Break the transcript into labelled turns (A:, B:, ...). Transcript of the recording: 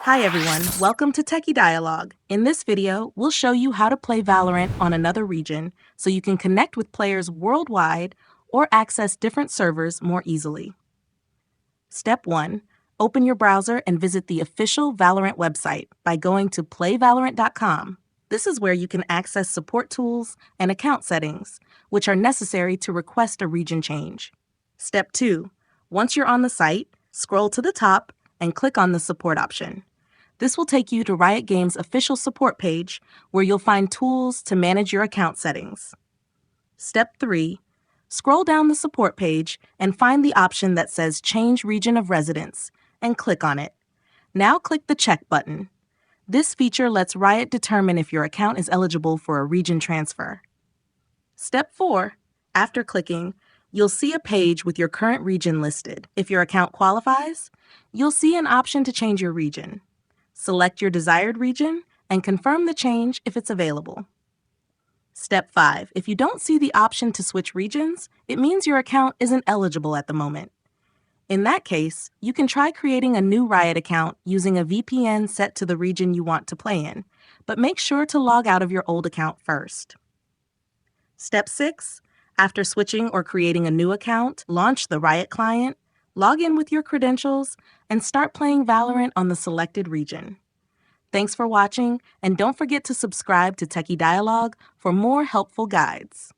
A: Hi everyone, welcome to Techie Dialogue. In this video, we'll show you how to play Valorant on another region so you can connect with players worldwide or access different servers more easily. Step 1. Open your browser and visit the official Valorant website by going to playvalorant.com. This is where you can access support tools and account settings, which are necessary to request a region change. Step 2. Once you're on the site, scroll to the top and click on the support option. This will take you to Riot Games' official support page, where you'll find tools to manage your account settings. Step 3. Scroll down the support page and find the option that says Change Region of Residence, and click on it. Now click the check button. This feature lets Riot determine if your account is eligible for a region transfer. Step 4. After clicking, you'll see a page with your current region listed. If your account qualifies, you'll see an option to change your region. Select your desired region and confirm the change if it's available. Step 5. If you don't see the option to switch regions, it means your account isn't eligible at the moment. In that case, you can try creating a new Riot account using a VPN set to the region you want to play in, but make sure to log out of your old account first. Step 6. After switching or creating a new account, launch the Riot client, log in with your credentials, and start playing Valorant on the selected region. Thanks for watching, and don't forget to subscribe to Techie Dialogue for more helpful guides.